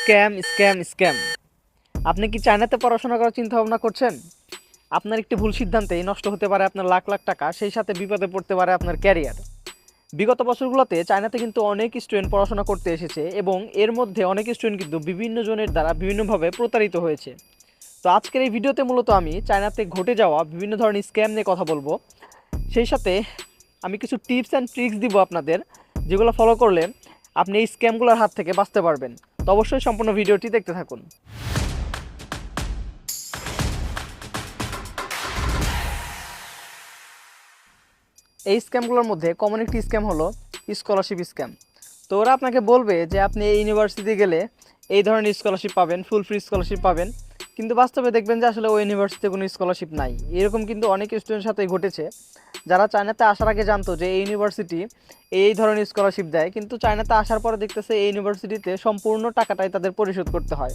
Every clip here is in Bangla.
Scam scam scam. আপনি কি চায়নাতে পড়াশোনা করার চিন্তা ভাবনা করছেন? আপনার একটি ভুল সিদ্ধান্তেই নষ্ট হতে পারে আপনার লাখ লাখ টাকা, সেই সাথে বিপদে পড়তে পারে আপনার ক্যারিয়ার। বিগত বছরগুলোতে চায়নাতে কিন্তু অনেক স্টুডেন্ট পড়াশোনা করতে এসেছে এবং এর মধ্যে অনেক স্টুডেন্ট কিন্তু বিভিন্ন জনের দ্বারা বিভিন্নভাবে প্রতারিত হয়েছে। তো আজকের এই ভিডিওতে মূলত আমি চায়নাতে ঘটে যাওয়া বিভিন্ন ধরনের স্ক্যাম নিয়ে কথা বলবো। সেই সাথে আমি কিছু টিপস অ্যান্ড ট্রিক্স দিব আপনাদের, যেগুলো ফলো করলে আপনি এই স্ক্যামগুলোর হাত থেকে বাঁচতে পারবেন। তো অবশ্যই সম্পূর্ণ ভিডিওটি দেখতে থাকুন। এই স্ক্যামগুলোর মধ্যে কমন একটি স্ক্যাম হলো স্কলারশিপ স্ক্যাম। তো ওরা আপনাকে বলবে যে আপনি এই ইউনিভার্সিটি গেলে এই ধরনের স্কলারশিপ পাবেন, ফুল ফ্রি স্কলারশিপ পাবেন, কিন্তু বাস্তবে দেখবেন যে আসলে ওই ইউনিভার্সিটিতে কোনো স্কলারশিপ নাই। এরকম কিন্তু অনেক স্টুডেন্টের সাথেই ঘটেছে, যারা চায়নাতে আসার আগে জানতো যে এই ইউনিভার্সিটি এই ধরনের স্কলারশিপ দেয়, কিন্তু চায়নাতে আসার পরে দেখতেছে এই ইউনিভার্সিটিতে সম্পূর্ণ টাকাটাই তাদের পরিশোধ করতে হয়।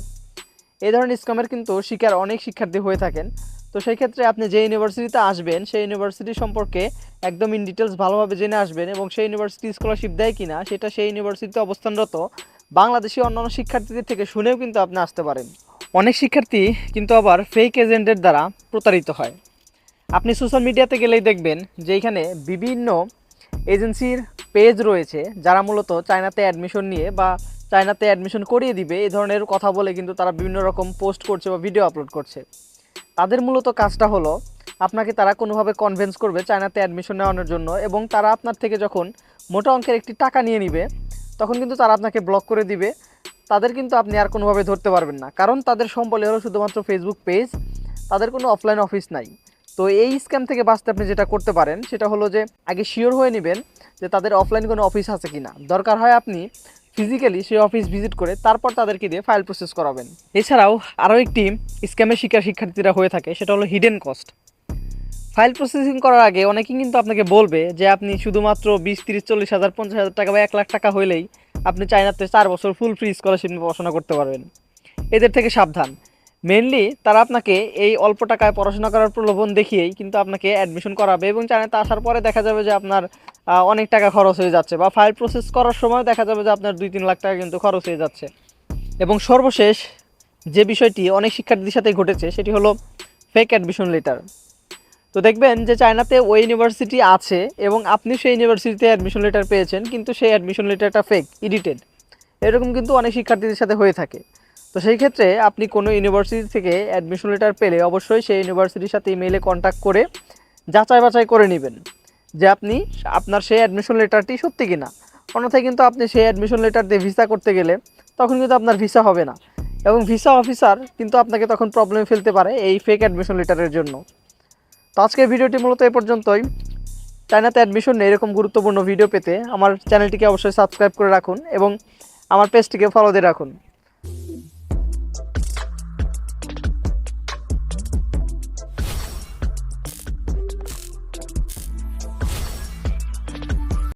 এই ধরনের স্ক্যামের কিন্তু শিকার অনেক শিক্ষার্থী হয়ে থাকেন। তো সেই ক্ষেত্রে আপনি যে ইউনিভার্সিটিতে আসবেন সেই ইউনিভার্সিটি সম্পর্কে একদম ইন ডিটেলস ভালোভাবে জেনে আসবেন, এবং সেই ইউনিভার্সিটি স্কলারশিপ দেয় কিনা সেটা সেই ইউনিভার্সিটিতে অবস্থানরত বাংলাদেশি অন্যান্য শিক্ষার্থীদের থেকে শুনেও কিন্তু আপনি আসতে পারেন। অনেক শিক্ষার্থী কিন্তু আবার ফেক এজেন্টের দ্বারা প্রতারিত হয়। আপনি সোশ্যাল মিডিয়াতে গেলেই দেখবেন যে এখানে বিভিন্ন এজেন্সির পেজ রয়েছে, যারা মূলত চায়নাতে অ্যাডমিশন নিয়ে বা চায়নাতে অ্যাডমিশন করিয়ে দিবে এই ধরনের কথা বলে কিন্তু তারা বিভিন্ন রকম পোস্ট করছে বা ভিডিও আপলোড করছে। তাদের মূলত কাজটা হলো আপনাকে তারা কোনোভাবে কনভিন্স করবে চায়নাতে অ্যাডমিশন নেওয়ানোর জন্য, এবং তারা আপনার থেকে যখন মোটা অঙ্কের একটি টাকা নিয়ে নিবে তখন কিন্তু তারা আপনাকে ব্লক করে দিবে। তাদের কিন্তু আপনি আর কোনোভাবে ধরতে পারবেন না, কারণ তাদের সম্বলে হলো শুধুমাত্র ফেসবুক পেজ, তাদের কোনো অফলাইন অফিস নাই। তো এই স্ক্যাম থেকে বাঁচতে আপনি যেটা করতে পারেন সেটা হলো যে আগে শিওর হয়ে নেবেন যে তাদের অফলাইন কোনো অফিস আছে কিনা। দরকার হয় আপনি ফিজিক্যালি সেই অফিস ভিজিট করে তারপর তাদেরকে দিয়ে ফাইল প্রসেস করাবেন। এছাড়াও আরও একটি স্ক্যামের শিকার শিক্ষার্থীরা হয়ে থাকে, সেটা হলো হিডেন কস্ট। ফাইল প্রসেসিং করার আগে অনেকেই কিন্তু আপনাকে বলবে যে আপনি শুধুমাত্র 20, 30, 40 হাজার, 50,000 টাকা বা 1 লাখ টাকা হইলেই আপনি চায়নাতে 4 বছর ফুল ফ্রি স্কলারশিপ নিয়ে পড়াশোনা করতে পারবেন। এদের থেকে সাবধান। মেনলি তারা আপনাকে এই অল্প টাকায় পড়াশোনা করার প্রলোভন দেখিয়েই কিন্তু আপনাকে অ্যাডমিশন করাবে, এবং চায়নাতে আসার পরে দেখা যাবে যে আপনার অনেক টাকা খরচ হয়ে যাচ্ছে, বা ফাইল প্রসেস করার সময় দেখা যাবে যে আপনার 2-3 লাখ টাকা কিন্তু খরচ হয়ে যাচ্ছে। এবং সর্বশেষ যে বিষয়টি অনেক শিক্ষার্থীদের সাথে ঘটেছে সেটি হলো ফেক অ্যাডমিশন লেটার। তো দেখবেন যে চায়নাতে ওই ইউনিভার্সিটি আছে এবং আপনি সেই ইউনিভার্সিটিতে অ্যাডমিশন লেটার পেয়েছেন, কিন্তু সেই অ্যাডমিশন লেটারটা ফেক, এডিটেড। এরকম কিন্তু অনেক শিক্ষার্থীদের সাথে হয়ে থাকে। তো সেই ক্ষেত্রে আপনি কোনো ইউনিভার্সিটি থেকে অ্যাডমিশন লেটার পেলে অবশ্যই সেই ইউনিভার্সিটির সাথে ইমেইলে কন্ট্যাক্ট করে যাচাই বাছাই করে নেবেন যে আপনি আপনার সেই অ্যাডমিশন লেটারটি সত্যি কিনা। অন্যথায় কিন্তু আপনি সেই অ্যাডমিশন লেটার দিয়ে ভিসা করতে গেলে তখন কিন্তু আপনার ভিসা হবে না, এবং ভিসা অফিসার কিন্তু আপনাকে তখন প্রবলেমে ফেলতে পারে এই ফেক অ্যাডমিশন লেটারের জন্য। তো আজকের ভিডিওটি মূলত এই পর্যন্তই। চায়নাতে অ্যাডমিশন নিয়ে এরকম গুরুত্বপূর্ণ ভিডিও পেতে আমার চ্যানেলটিকে অবশ্যই সাবস্ক্রাইব করে রাখুন এবং আমার পেজটিকে ফলো দিয়ে রাখুন।